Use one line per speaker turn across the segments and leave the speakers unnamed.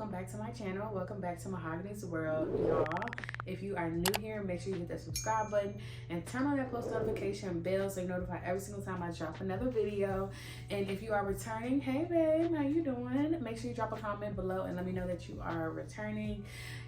welcome back to my channel. Welcome back to MaHogany's world, y'all. If you are new here, make sure you hit that subscribe button and turn on that post notification bell so you're notified every single time I drop another video. And if you are returning, hey babe, how you doing? Make sure you drop a comment below and let me know that you are returning.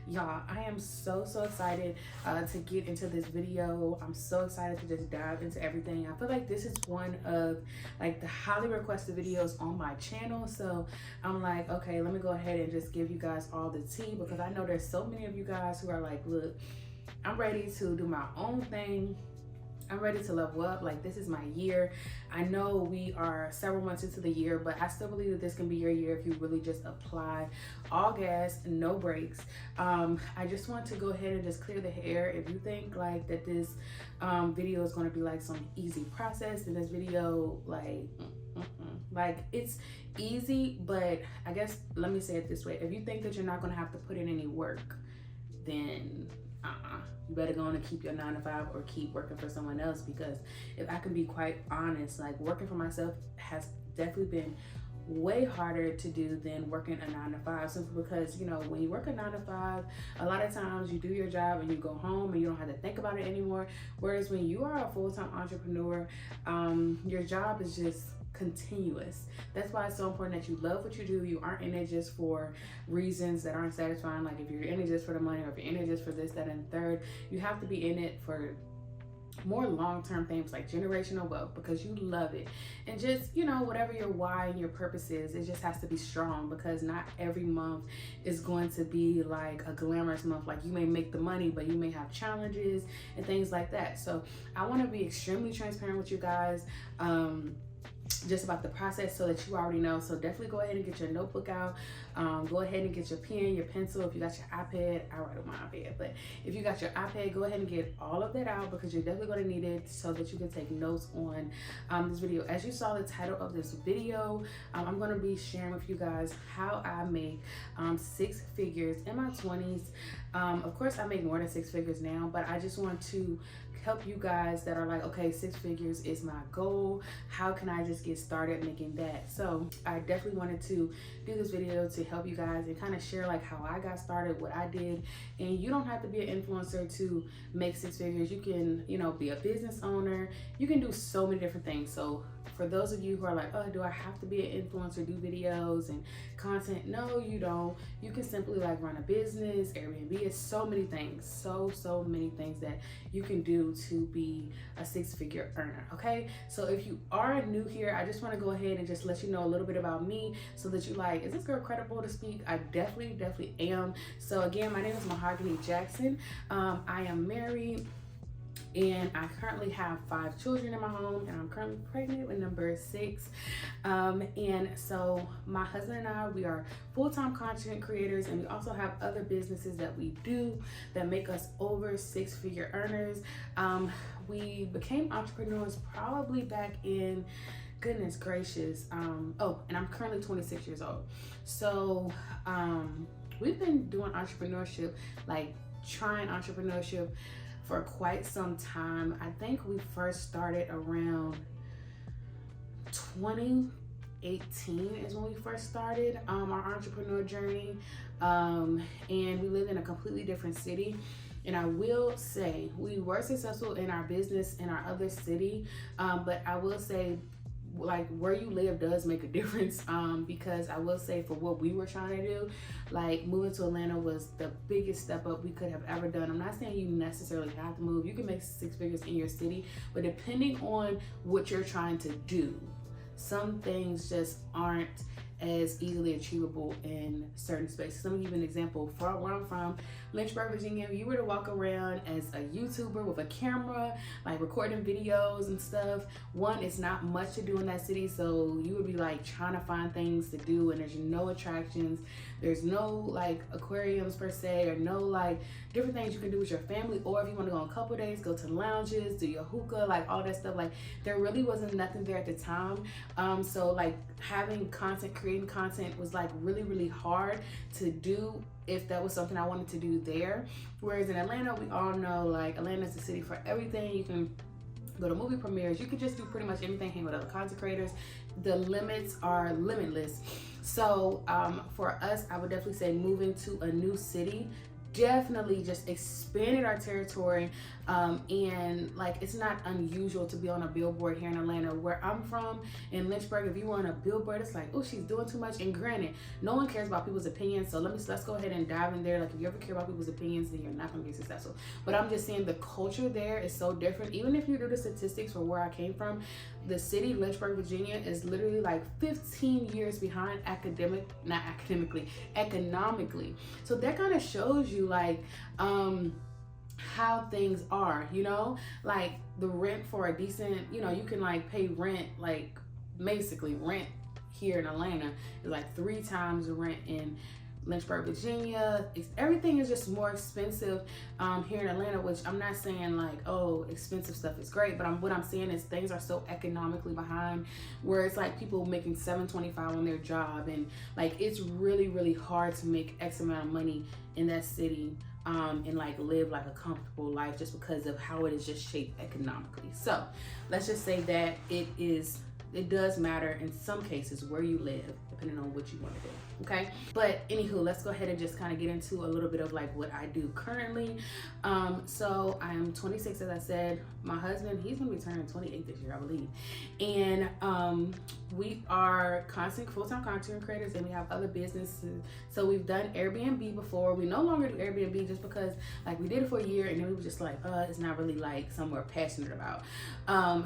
Y'all, I am so excited to get into this video. I'm so excited to just dive into everything. I feel like this is one of like the highly requested videos on my channel, so I'm like, okay, let me go ahead and just give you guys all the tea, because I know there's so many of you guys who are like, look, I'm ready to do my own thing. I'm ready to level up. Like, this is my year. I know we are several months into the year, but I still believe that this can be your year if you really just apply all gas, no brakes. I just want to go ahead and just clear the air. If you think like that this video is going to be like some easy process, then this video like it's easy, but I guess let me say it this way: if you think that you're not going to have to put in any work, then you better go on and keep your 9 to 5 or keep working for someone else. Because if I can be quite honest, like, working for myself has definitely been way harder to do than working a 9 to 5, simply because, you know, when you work a 9 to 5, a lot of times you do your job and you go home and you don't have to think about it anymore. Whereas when you are a full-time entrepreneur, your job is just continuous. That's why it's so important that you love what you do. You aren't in it just for reasons that aren't satisfying. Like, if you're in it just for the money, or if you're in it just for this, that, and the third, you have to be in it for more long-term things, like generational wealth, because you love it. And just, you know, whatever your why and your purpose is, it just has to be strong, because not every month is going to be like a glamorous month. Like, you may make the money, but you may have challenges and things like that. So I want to be extremely transparent with you guys, just about the process, so that you already know. So definitely go ahead and get your notebook out. Go ahead and get your pen, your pencil. If you got your iPad, I write on my iPad, but if you got your iPad, go ahead and get all of that out, because you're definitely going to need it so that you can take notes on this video. As you saw the title of this video, I'm going to be sharing with you guys how I make 6 figures in my 20s. Of course, I make more than 6 figures now, but I just want to help you guys that are like, okay, 6 figures is my goal. How can I just get started making that? So I definitely wanted to do this video to help you guys and kind of share like how I got started, what I did. And you don't have to be an influencer to make 6 figures. You can, you know, be a business owner. You can do so many different things. So for those of you who are like, oh, do I have to be an influencer, do videos and content? No, you don't. You can simply like run a business, Airbnb. It's so many things, so many things that you can do to be a 6-figure earner. Okay, so if you are new here, I just want to go ahead and just let you know a little bit about me, so that you like, is this girl credible to speak? I definitely am. So again, my name is MaHogany Jackson. I am married, and I currently have 5 children in my home, and I'm currently pregnant with number 6. And so my husband and I, we are full-time content creators, and we also have other businesses that we do that make us over 6-figure earners. We became entrepreneurs probably back in, goodness gracious, oh, and I'm currently 26 years old. So we've been doing entrepreneurship, like trying entrepreneurship, for quite some time. I think we first started around 2018 is when we first started our entrepreneur journey, and we lived in a completely different city. And I will say we were successful in our business in our other city, but I will say, like, where you live does make a difference, because I will say, for what we were trying to do, like, moving to Atlanta was the biggest step up we could have ever done. I'm not saying you necessarily have to move. You can make 6 figures in your city, but depending on what you're trying to do, some things just aren't as easily achievable in certain spaces. Let me give you an example. For where I'm from, Lynchburg, Virginia, if you were to walk around as a YouTuber with a camera, like recording videos and stuff, one, it's not much to do in that city, so you would be like trying to find things to do, and there's no attractions, there's no like aquariums per se, or no like different things you can do with your family. Or if you want to go on a couple days, go to lounges, do your hookah, like all that stuff. Like, there really wasn't nothing there at the time. So like having content, creating content was like really hard to do if that was something I wanted to do there. Whereas in Atlanta, we all know, like, Atlanta's the city for everything. You can go to movie premieres. You could just do pretty much anything, hang with other content creators. The limits are limitless. So for us, I would definitely say moving to a new city definitely just expanded our territory, and like it's not unusual to be on a billboard here in Atlanta where I'm from. In Lynchburg, if you were on a billboard, it's like, oh, she's doing too much. And granted, no one cares about people's opinions, so let's go ahead and dive in there. Like, if you ever care about people's opinions, then you're not going to be successful. But I'm just saying the culture there is so different. Even if you do the statistics for where I came from, the city, Lynchburg, Virginia, is literally like 15 years behind economically. So that kind of shows you like how things are, you know, like the rent for a decent, you know, you can like pay rent, like basically rent here in Atlanta is like 3 times the rent in Lynchburg, Virginia. Everything is just more expensive here in Atlanta, which I'm not saying like, oh, expensive stuff is great, but what I'm saying is things are so economically behind where it's like people making $7.25 on their job, and like it's really, really hard to make X amount of money in that city and like live like a comfortable life just because of how it is just shaped economically. So let's just say that it does matter in some cases where you live, depending on what you want to do, okay? But anywho, let's go ahead and just kind of get into a little bit of like what I do currently. So I'm 26, as I said. My husband, he's gonna be turning 28 this year, I believe. And we are full-time content creators, and we have other businesses. So we've done Airbnb before. We no longer do Airbnb just because like we did it for a year, and then we were just like, it's not really like something we're passionate about.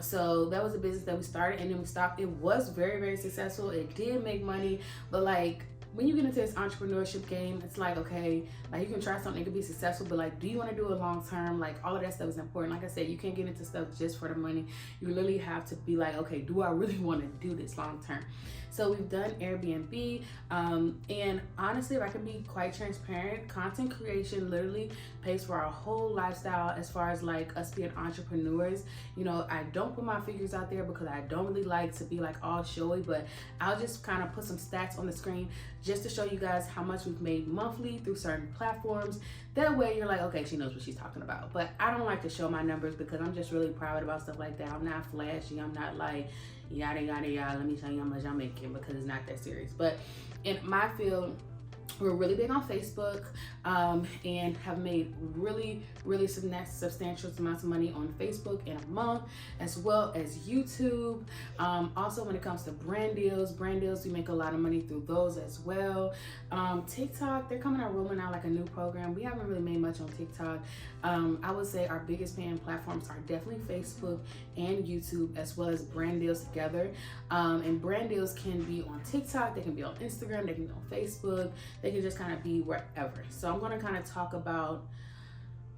So that was a business that we started, and then we stopped. It was very, very successful. It did make money, but like when you get into this entrepreneurship game, it's like, okay, like you can try something, it could be successful, but like, do you want to do it long term? Like all of that stuff is important. Like I said, you can't get into stuff just for the money. You literally have to be like, okay, do I really want to do this long term? So we've done Airbnb, and honestly, if I can be quite transparent, content creation literally pays for our whole lifestyle as far as like us being entrepreneurs. You know, I don't put my figures out there because I don't really like to be like all showy, but I'll just kind of put some stats on the screen just to show you guys how much we've made monthly through certain platforms. That way you're like, okay, she knows what she's talking about. But I don't like to show my numbers because I'm just really proud about stuff like that. I'm not flashy. I'm not like, yada, yada, yada, let me tell you how much I'm making, because it's not that serious. But in my field, we're really big on Facebook, and have made really, really substantial amounts of money on Facebook in a month, as well as YouTube. Also, when it comes to brand deals, we make a lot of money through those as well. TikTok, they're rolling out like a new program. We haven't really made much on TikTok. I would say our biggest paying platforms are definitely Facebook and YouTube, as well as brand deals together. And brand deals can be on TikTok, they can be on Instagram, they can be on Facebook, they can just kind of be wherever. So I'm going to kind of talk about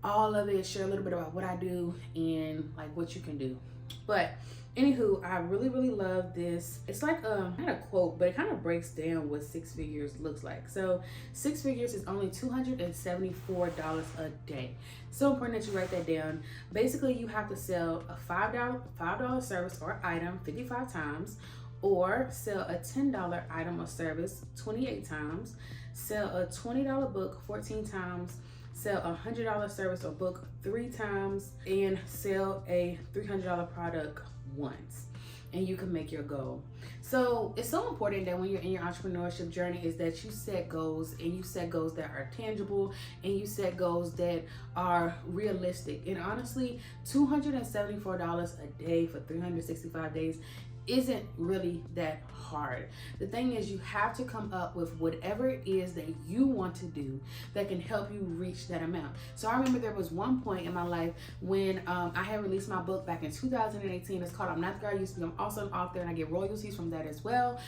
all of it, share a little bit about what I do and like what you can do. But anywho, I really, really love this. It's like not a quote, but it kind of breaks down what 6 figures looks like. So 6 figures is only $274 a day. So important that you write that down. Basically, you have to sell a $5 service or item 55 times, or sell a $10 item or service 28 times, sell a $20 book 14 times, sell a $100 service or book 3 times, and sell a $300 product once, and you can make your goal. So it's so important that when you're in your entrepreneurship journey is that you set goals, and you set goals that are tangible, and you set goals that are realistic. And honestly, $274 a day for 365 days isn't really that hard. The thing is, you have to come up with whatever it is that you want to do that can help you reach that amount. So I remember there was one point in my life when I had released my book back in 2018. It's called I'm Not the Girl I Used to Be. I'm also an author, and I get royalties from that as well.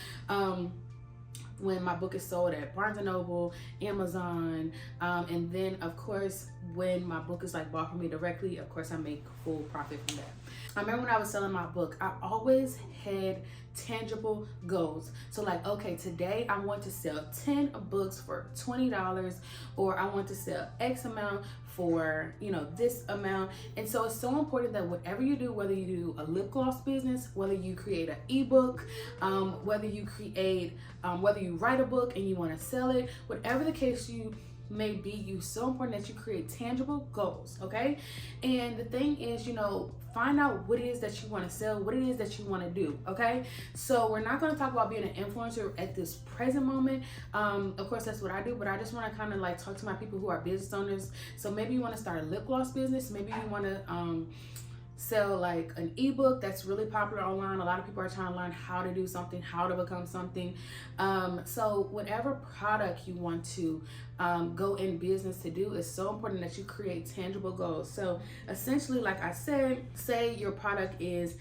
When my book is sold at Barnes & Noble, Amazon, and then of course when my book is like bought from me directly, of course I make full profit from that. I remember when I was selling my book, I always had tangible goals. So like, okay, today I want to sell 10 books for $20, or I want to sell X amount for, you know, this amount. And so it's so important that whatever you do, whether you do a lip gloss business, whether you create an ebook, whether you write a book and you want to sell it, whatever the case may be you, so important that you create tangible goals, okay? And the thing is, you know, find out what it is that you want to sell, what it is that you want to do, okay? So we're not going to talk about being an influencer at this present moment. Of course, that's what I do, but I just want to kind of like talk to my people who are business owners. So maybe you want to start a lip gloss business. Maybe you want to sell like an ebook that's really popular online. A lot of people are trying to learn how to do something, how to become something. So whatever product you want to go in business to do, is so important that you create tangible goals. So essentially, like I said, say your product is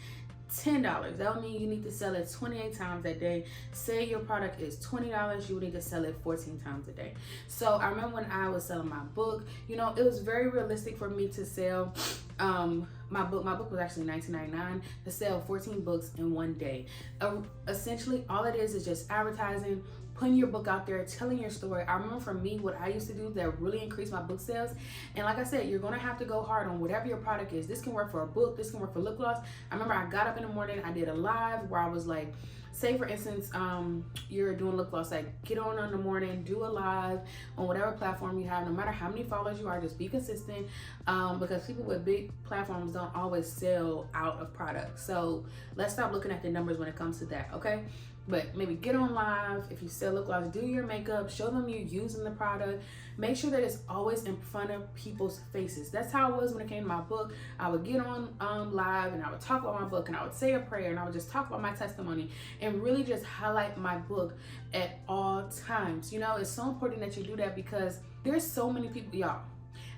$10. That would mean you need to sell it 28 times a day. Say your product is $20, you would need to sell it 14 times a day. So I remember when I was selling my book, you know, it was very realistic for me to sell my book was actually $19.99, to sell 14 books in one day. Essentially, all it is just advertising, putting your book out there, telling your story. I remember for me, what I used to do that really increased my book sales. And like I said, you're gonna have to go hard on whatever your product is. This can work for a book, this can work for lip gloss. I remember I got up in the morning, I did a live where I was like, say for instance, you're doing lip gloss, like get on in the morning, do a live on whatever platform you have, no matter how many followers you are, just be consistent, because people with big platforms don't always sell out of products. So let's stop looking at the numbers when it comes to that, okay? But maybe get on live. If you sell lip gloss, do your makeup, show them you're using the product. Make sure that it's always in front of people's faces. That's how it was when it came to my book. I would get on live and I would talk about my book, and I would say a prayer, and I would just talk about my testimony and really just highlight my book at all times. You know, it's so important that you do that, because there's so many people, y'all.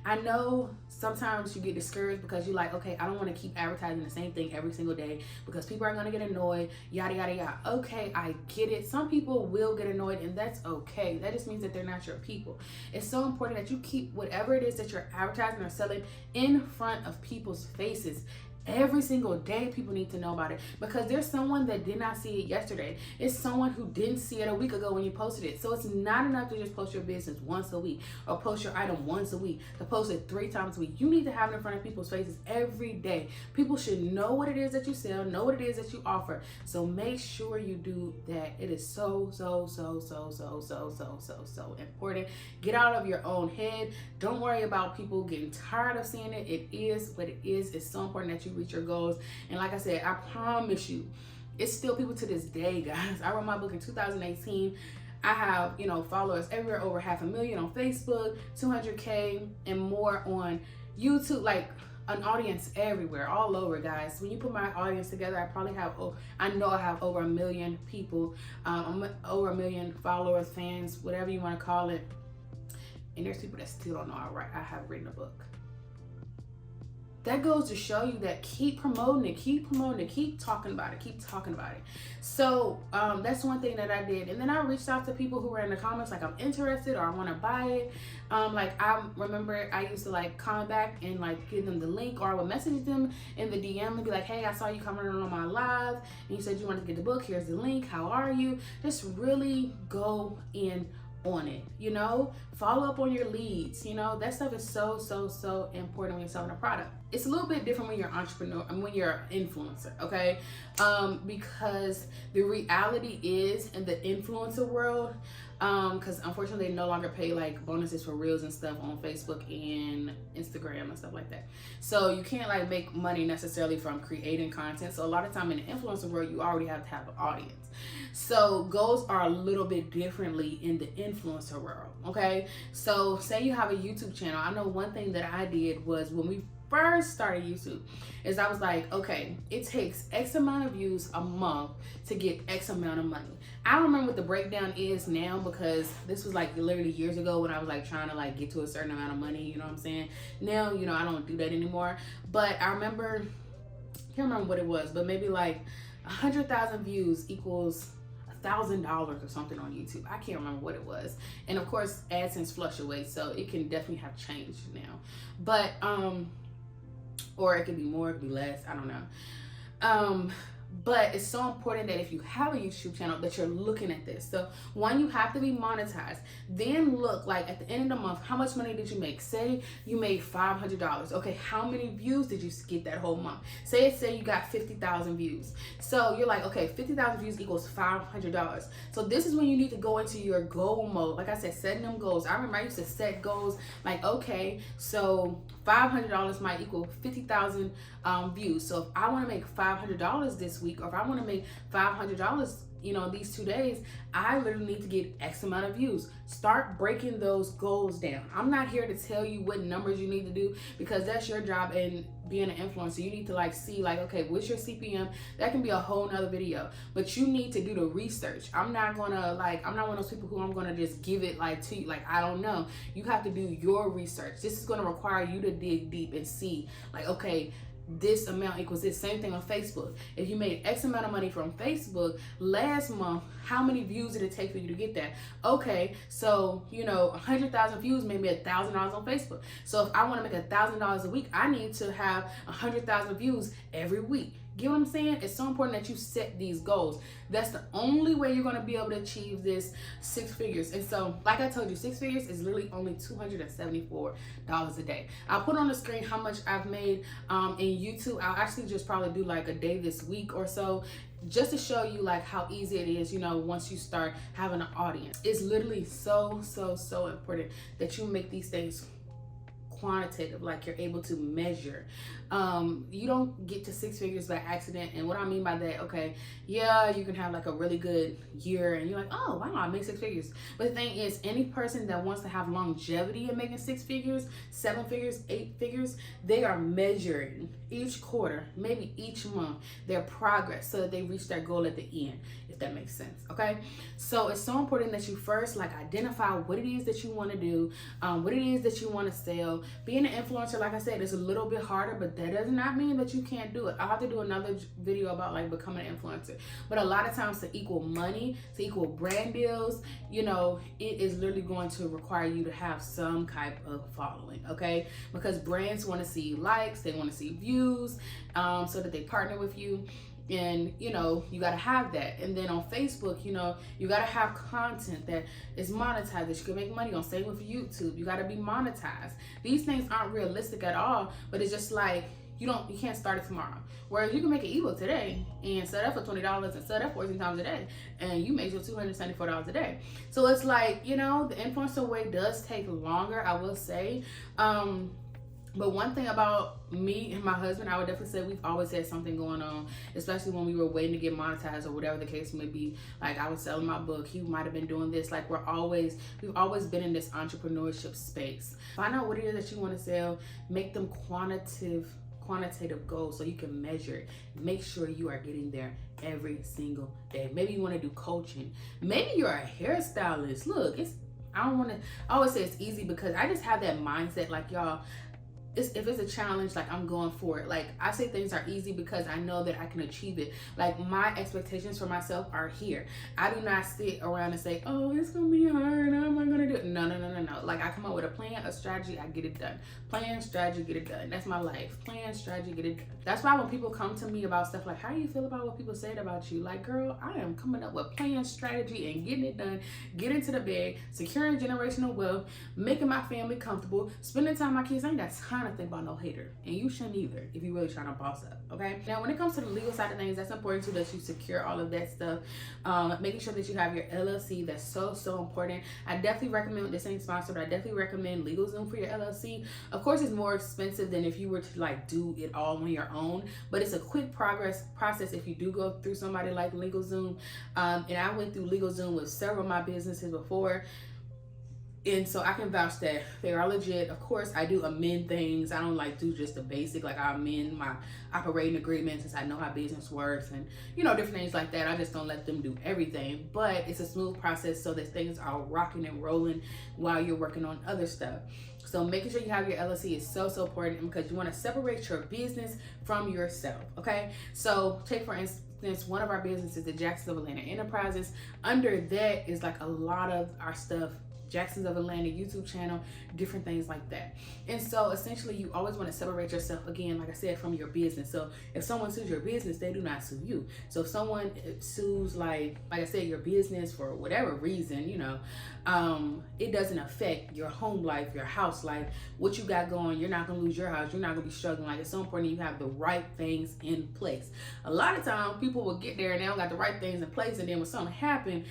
I know sometimes you get discouraged because you're like, okay, I don't want to keep advertising the same thing every single day because people are going to get annoyed, yada, yada, yada. Okay, I get it. Some people will get annoyed, and that's okay. That just means that they're not your people. It's so important that you keep whatever it is that you're advertising or selling in front of people's faces. Every single day, people need to know about it, because there's someone that did not see it yesterday. It's someone who didn't see it a week ago when you posted it. So it's not enough to just post your business once a week or post your item once a week, to post it 3 times a week. You need to have it in front of people's faces every day. People should know what it is that you sell, know what it is that you offer. So make sure you do that. It is so important. Get out of your own head. Don't worry about people getting tired of seeing it. It is what it is. It's so important that you reach your goals. And like I said, I promise you, it's still people to this day, guys. I wrote my book in 2018. I have, you know, followers everywhere, over 500,000 on Facebook, 200K and more on YouTube, like an audience everywhere, all over, guys. When you put my audience together, I probably have, I know I have over 1 million people, over 1 million followers, fans, whatever you want to call it. And there's people that still don't know I have written a book. That goes to show you that keep promoting it, keep talking about it, So that's one thing that I did. And then I reached out to people who were in the comments like, I'm interested, or I want to buy it. Like I remember I used to like comment back and like give them the link, or I would message them in the DM and be like, hey, I saw you commenting on my live and you said you wanted to get the book. Here's the link. How are you? Just really go in on it, you know, follow up on your leads. You know, that stuff is so important when you're selling a product. It's a little bit different when you're an entrepreneur and when you're an influencer, okay? Because the reality is, in the influencer world, because unfortunately they no longer pay like bonuses for reels and stuff on Facebook and Instagram and stuff like that. So you can't like make money necessarily from creating content. So a lot of time in the influencer world, you already have to have an audience. So goals are a little bit differently in the influencer world, okay? So say you have a YouTube channel. I know one thing that I did was, when we first started YouTube, is I was like, okay, it takes X amount of views a month to get X amount of money. I don't remember what the breakdown is now, because this was like literally years ago when I was like trying to like get to a certain amount of money, you know what I'm saying? Now, you know, I don't do that anymore. But I remember, I can't remember what it was, but maybe like 100,000 views equals $1,000 or something on YouTube. I can't remember what it was. And of course, AdSense fluctuates, so it can definitely have changed now. But or it could be more, it could be less, I don't know. But it's so important that if you have a YouTube channel that you're looking at this. So one, you have to be monetized. Then look, like at the end of the month, how much money did you make? Say you made $500. Okay, how many views did you get that whole month? Say you got 50,000 views. So you're like, okay, 50,000 views equals $500. So this is when you need to go into your goal mode. Like I said, setting them goals. I remember I used to set goals like, okay, so $500 might equal 50,000 views. So if I want to make $500 this week, or if I want to make $500, you know, these 2 days, I literally need to get X amount of views. Start breaking those goals down. I'm not here to tell you what numbers you need to do, because that's your job, and being an influencer, you need to like see like, okay, what's your CPM? That can be a whole nother video, but you need to do the research. I'm not one of those people who I'm gonna just give it like to you, like I don't know. You have to do your research. This is gonna require you to dig deep and see like, okay, this amount equals this. Same thing on Facebook. If you made X amount of money from Facebook last month, how many views did it take for you to get that? Okay, so you know, 100,000 views made me $1,000 on Facebook. So if I want to make $1,000 a week, I need to have 100,000 views every week. Get what I'm saying? It's so important that you set these goals. That's the only way you're going to be able to achieve this 6 figures. And so, like I told you, 6 figures is literally only $274 a day. I'll put on the screen how much I've made in YouTube. I'll actually just probably do like a day this week or so, just to show you like how easy it is, you know, once you start having an audience. It's literally so important that you make these things quantitative, like you're able to measure. You don't get to 6 figures by accident. And what I mean by that, okay, yeah, you can have like a really good year and you're like, oh wow, I made 6 figures. But the thing is, any person that wants to have longevity in making 6 figures, 7 figures, 8 figures, they are measuring each quarter, maybe each month, their progress so that they reach their goal at the end, if that makes sense. Okay, so it's so important that you first like identify what it is that you want to do, what it is that you want to sell. Being an influencer, like I said, is a little bit harder, but that does not mean that you can't do it. I'll have to do another video about like becoming an influencer. But a lot of times, to equal money, to equal brand deals, you know, it is literally going to require you to have some type of following, okay? Because brands want to see likes, they want to see views, so that they partner with you. And you know, you got to have that. And then on Facebook, you know, you got to have content that is monetized, that you can make money on. Same with YouTube, you got to be monetized. These things aren't realistic at all, but it's just like, you can't start it tomorrow. Whereas you can make an ebook today and sell that for $20 and sell that 14 times a day, and you make your $274 a day. So it's like, you know, the influencer way does take longer, I will say. But one thing about me and my husband, I would definitely say we've always had something going on, especially when we were waiting to get monetized or whatever the case may be. Like I was selling my book, he might have been doing this. Like we've always been in this entrepreneurship space. Find out what it is that you want to sell, make them quantitative goals so you can measure it. Make sure you are getting there every single day. Maybe you want to do coaching. Maybe you're a hairstylist. Look, I always say it's easy because I just have that mindset, like y'all, if it's a challenge, like I'm going for it. Like I say things are easy because I know that I can achieve it. Like my expectations for myself are here. I do not sit around and say, oh, it's gonna be hard, how am I gonna do it? No. Like I come up with a plan, a strategy, I get it done. Plan, strategy, get it done. That's my life. Plan, strategy, get it done. That's why when people come to me about stuff like, how do you feel about what people said about you? Like, girl, I am coming up with plan, strategy, and getting it done. Get into the bag, securing generational wealth, making my family comfortable, spending time with my kids. I ain't got time to think about no hater, and you shouldn't either if you really trying to boss up. Okay, now when it comes to the legal side of things, that's important too, that you secure all of that stuff. Making sure that you have your LLC, that's so important. I definitely recommend, this ain't sponsored, but I definitely recommend LegalZoom for your LLC. Of course, it's more expensive than if you were to like do it all on your own, but it's a quick process if you do go through somebody like LegalZoom. And I went through LegalZoom with several of my businesses before, and so I can vouch that they are legit. Of course, I do amend things. I don't like do just the basic, like I amend my operating agreement since I know how business works and, you know, different things like that. I just don't let them do everything, but it's a smooth process so that things are rocking and rolling while you're working on other stuff. So making sure you have your LLC is so important, because you want to separate your business from yourself, okay? So take for instance, one of our businesses, the Jacksonville Atlanta Enterprises. Under that is like a lot of our stuff Jacksons of Atlanta YouTube channel, different things like that. And so essentially you always want to separate yourself, again, like I said, from your business. So if someone sues your business, they do not sue you. So if someone sues, like I said, your business for whatever reason, you know, it doesn't affect your home life, your house life, what you got going. You're not going to lose your house. You're not going to be struggling. Like, it's so important you have the right things in place. A lot of times people will get there and they don't got the right things in place, and then when something happens,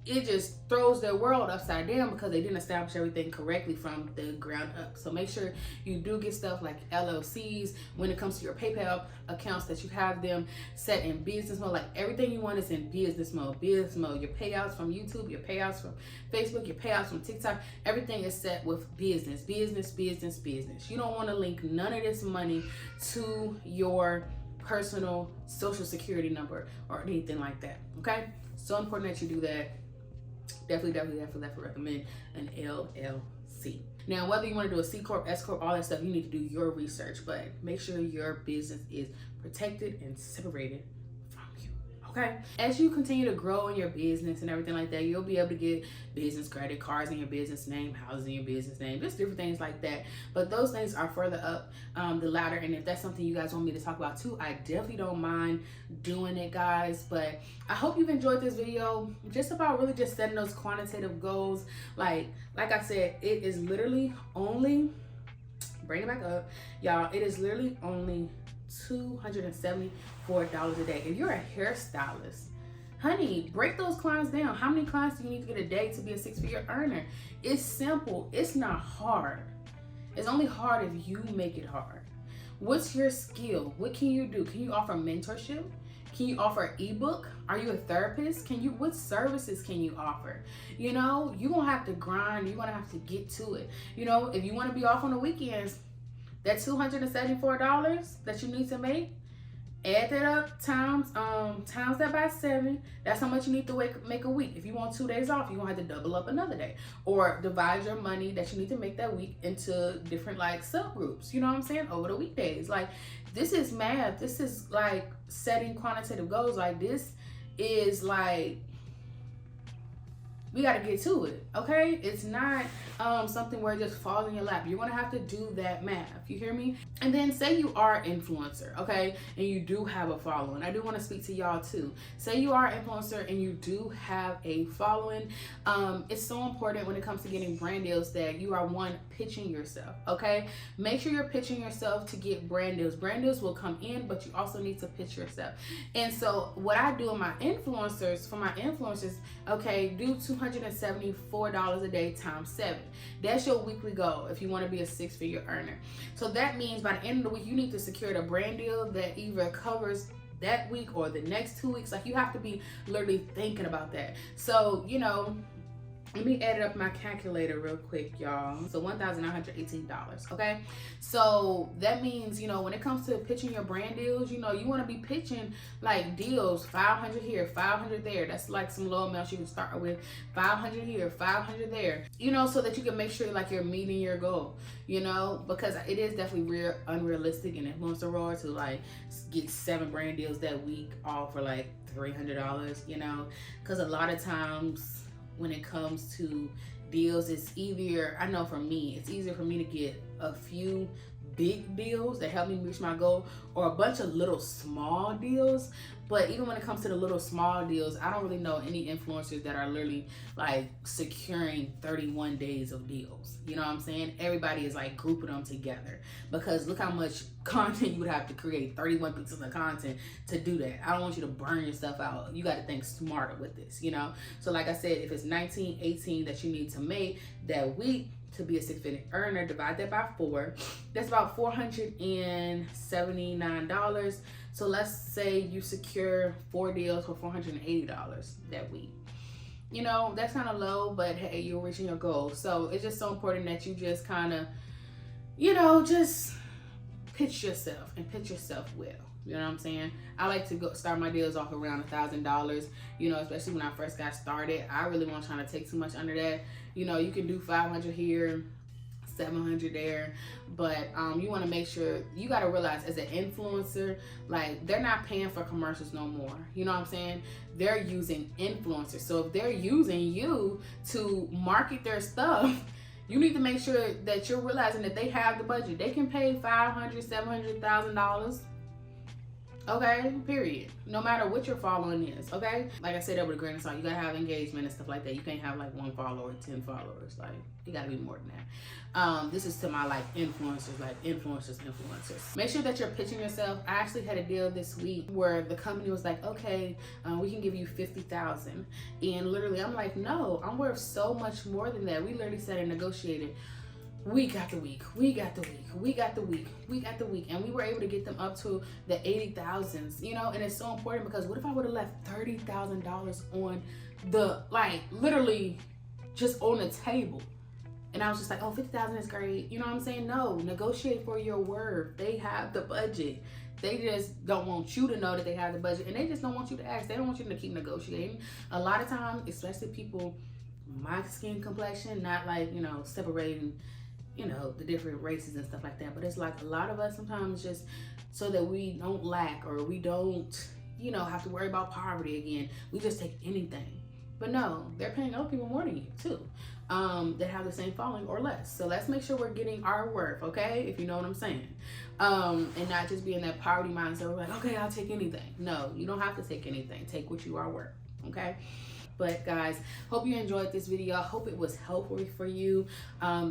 it just throws their world upside down because they didn't establish everything correctly from the ground up. So make sure you do get stuff like LLCs when it comes to your PayPal accounts, that you have them set in business mode. Like, everything you want is in business mode. Business mode. Your payouts from YouTube, your payouts from Facebook, your payouts from TikTok, everything is set with business, business, business, business. You don't want to link none of this money to your personal social security number or anything like that. Okay? So important that you do that. Definitely recommend an LLC. Now, whether you want to do a C Corp, S Corp, all that stuff, you need to do your research, but make sure your business is protected and separated from you. Okay? As you continue to grow in your business and everything like that, you'll be able to get business credit cards in your business name, houses in your business name, just different things like that. But those things are further up the ladder, and if that's something you guys want me to talk about too, I definitely don't mind doing it, guys. But I hope you've enjoyed this video, just about really just setting those quantitative goals. Like I said, it is literally only, bring it back up, y'all, it is literally only $274 a day. If you're a hairstylist, honey, break those clients down. How many clients do you need to get a day to be a six-figure earner? It's simple. It's not hard. It's only hard if you make it hard. What's your skill? What can you do? Can you offer mentorship? Can you offer an ebook? Are you a therapist? What services can you offer? You know, you're gonna have to grind. You're gonna have to get to it. You know, if you want to be off on the weekends, that $274 that you need to make, add that up times that by 7. That's how much you need to make a week. If you want 2 days off, you're gonna have to double up another day, or divide your money that you need to make that week into different like subgroups, you know what I'm saying, over the weekdays. Like, this is math. This is like setting quantitative goals. Like, this is like, we got to get to it, okay? It's not something where it just falls in your lap. You're going to have to do that math. You hear me? And then say you are an influencer, okay? And you do have a following. I do want to speak to y'all too. Say you are an influencer and you do have a following. It's so important when it comes to getting brand deals that you are, one, pitching yourself, okay? Make sure you're pitching yourself to get brand deals. Brand deals will come in, but you also need to pitch yourself. And so what I do with my influencers, for my influencers, okay, do $274 a day times 7. That's your weekly goal if you want to be a six-figure earner. So that means by the end of the week, you need to secure a brand deal that either covers that week or the next 2 weeks. Like, you have to be literally thinking about that. So, you know, let me add it up my calculator real quick, y'all. So $1,918, okay? So that means, you know, when it comes to pitching your brand deals, you know, you want to be pitching like deals, 500 here, 500 there. That's like some low amounts you can start with. 500 here, 500 there, you know, so that you can make sure like you're meeting your goal, you know, because it is definitely unrealistic in influencer role to like get 7 brand deals that week all for like $300, you know, because a lot of times when it comes to deals, it's easier, I know for me, it's easier for me to get a few big deals that help me reach my goal, or a bunch of little small deals. But even when it comes to the little small deals, I don't really know any influencers that are literally like securing 31 days of deals. You know what I'm saying? Everybody is like grouping them together, because look how much content you would have to create, 31 pieces of content to do that. I don't want you to burn yourself out. You got to think smarter with this, you know? So like I said, if it's 19, 18 that you need to make that week to be a six-figure earner, divide that by 4. That's about $479. So let's say you secure 4 deals for $480 that week. You know, that's kind of low, but hey, you're reaching your goal. So it's just so important that you just kind of, you know, just pitch yourself and pitch yourself well. You know what I'm saying? I like to start my deals off around $1,000, you know, especially when I first got started. I really wasn't trying to take too much under that. You know, you can do 500 here, $700 there. But you want to make sure, you got to realize as an influencer, like they're not paying for commercials no more. You know what I'm saying? They're using influencers. So if they're using you to market their stuff, you need to make sure that you're realizing that they have the budget. They can pay $500,000, $700,000. Okay, period. No matter what your following is, okay? Like I said, that with a grain of salt. You gotta have engagement and stuff like that. You can't have like 1 follower, 10 followers. Like, you gotta be more than that. This is to my like influencers, like influencers. Make sure that you're pitching yourself. I actually had a deal this week where the company was like, okay, we can give you $50,000. And literally, I'm like, no, I'm worth so much more than that. We literally sat and negotiated. We got the week, and we were able to get them up to the 80,000s, you know. And it's so important because what if I would have left $30,000 on the, like, literally just on the table, and I was just like, oh, 50,000 is great, you know what I'm saying? No, negotiate for your worth. They have the budget. They just don't want you to know that they have the budget, and they just don't want you to ask. They don't want you to keep negotiating. A lot of times, especially people my skin complexion, not like, you know, separating, you know, the different races and stuff like that, but it's like a lot of us sometimes just so that we don't lack or we don't, you know, have to worry about poverty again, we just take anything. But no, they're paying other people more than you too, that have the same following or less. So let's make sure we're getting our worth, okay, if you know what I'm saying, and not just be in that poverty mindset. We're like, okay, I'll take anything. No, you don't have to take anything. Take what you are worth, okay? But guys, hope you enjoyed this video. I hope it was helpful for you.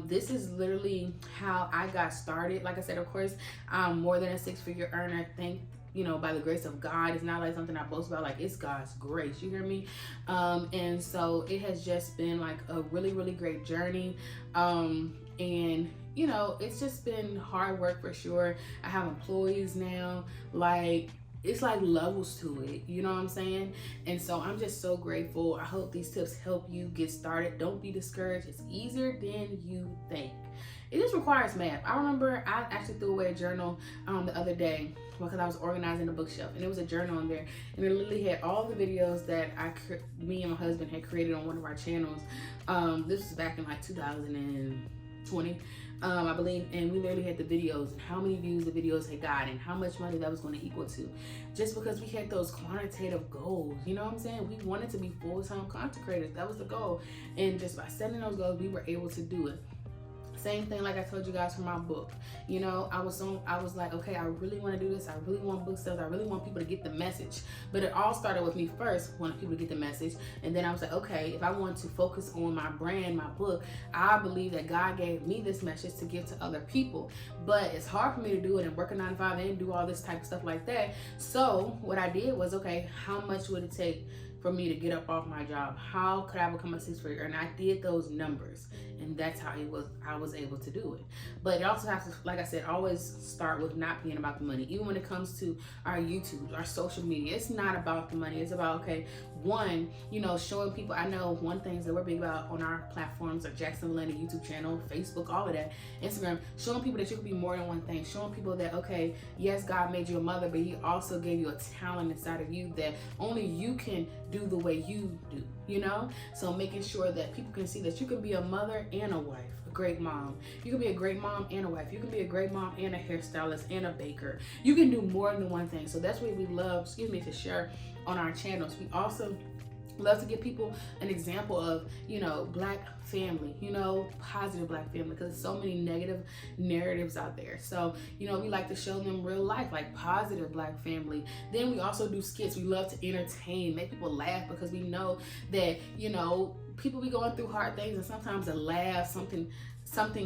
This is literally how I got started. Like I said, of course, I'm more than a 6-figure earner. Thank, you know, by the grace of God. It's not like something I boast about, like it's God's grace, you hear me? And so it has just been like a really, really great journey. And you know, it's just been hard work for sure. I have employees now, like, it's like levels to it, you know what I'm saying? And so I'm just so grateful. I hope these tips help you get started. Don't be discouraged. It's easier than you think. It just requires math. I remember I actually threw away a journal the other day because I was organizing the bookshelf, and there was a journal in there, and it literally had all the videos that me and my husband had created on one of our channels. This was back in like 2020. I believe, and we literally had the videos and how many views the videos had got and how much money that was going to equal to, just because we had those quantitative goals, you know what I'm saying? We wanted to be full-time content creators. That was the goal, and just by setting those goals, we were able to do it. Same thing like I told you guys for my book. You know, I was like, okay, I really want to do this. I really want book sales. I really want people to get the message. But it all started with me first, wanting people to get the message. And then I was like, okay, if I want to focus on my brand, my book, I believe that God gave me this message to give to other people. But it's hard for me to do it and work a 9 to 5 and do all this type of stuff like that. So what I did was, okay, how much would it take for me to get up off my job? How could I become a 6-figure? And I did those numbers, and that's how I was able to do it. But it also has to, like I said, always start with not being about the money. Even when it comes to our YouTube, our social media, it's not about the money. It's about, okay, one, you know, showing people. I know one thing that we're big about on our platforms, like Jacksonville Atlanta YouTube channel, Facebook, all of that, Instagram, showing people that you can be more than one thing. Showing people that, okay, yes, God made you a mother, but He also gave you a talent inside of you that only you can do the way you do, you know? So making sure that people can see that you can be a mother and a wife, a great mom. You can be a great mom and a wife. You can be a great mom and a hairstylist and a baker. You can do more than one thing. So that's what we love, to share on our channels. We also love to give people an example of, you know, Black family, you know, positive Black family, because there's so many negative narratives out there. So, you know, we like to show them real life, like positive Black family. Then we also do skits. We love to entertain, make people laugh, because we know that, you know, people be going through hard things, and sometimes a laugh, something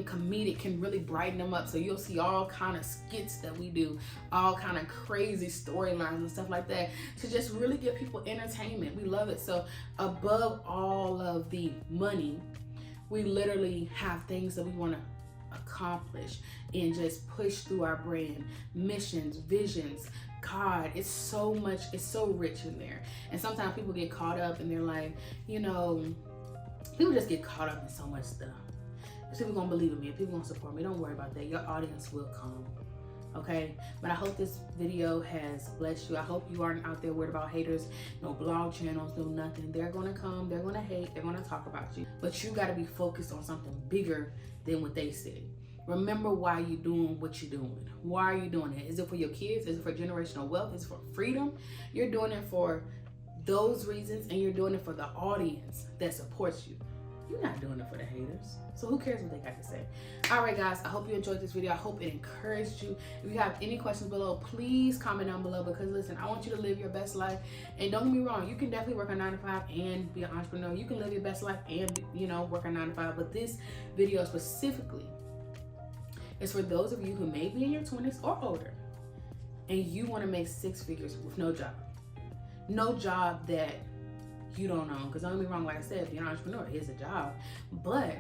comedic can really brighten them up. So you'll see all kind of skits that we do, all kind of crazy storylines and stuff like that, to just really give people entertainment. We love it. So above all of the money, we literally have things that we want to accomplish and just push through our brand, missions, visions. God, it's so much, it's so rich in there. And sometimes people get caught up and they're like, you know, people just get caught up in so much stuff. People gonna believe in me, people gonna support me. Don't worry about that. Your audience will come. okay? But I hope this video has blessed you. I hope you aren't out there worried about haters, no blog channels, no nothing. They're gonna come, they're gonna hate, they're gonna talk about you. But you gotta be focused on something bigger than what they said. Remember why you're doing what you're doing. Why are you doing it? Is it for your kids? Is it for generational wealth? Is it for freedom? You're doing it for those reasons, and you're doing it for the audience that supports you. You're not doing it for the haters. So who cares what they got to say? All right, guys, I hope you enjoyed this video. I hope it encouraged you. If you have any questions below, please comment down below, because listen, I want you to live your best life. And don't get me wrong, you can definitely work a 9 to 5 and be an entrepreneur. You can live your best life and, you know, work a 9 to 5. But this video specifically is for those of you who may be in your 20s or older and you want to make 6 figures with no job. No job that you don't own. Because don't get me wrong, like I said, being an entrepreneur is a job. But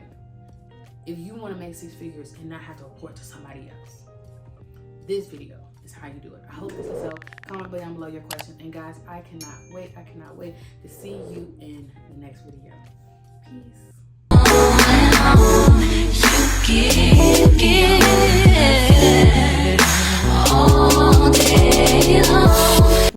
if you want to make 6 figures and not have to report to somebody else, this video is how you do it. I hope this was helpful. Comment down below your question. And guys, I cannot wait to see you in the next video. Peace.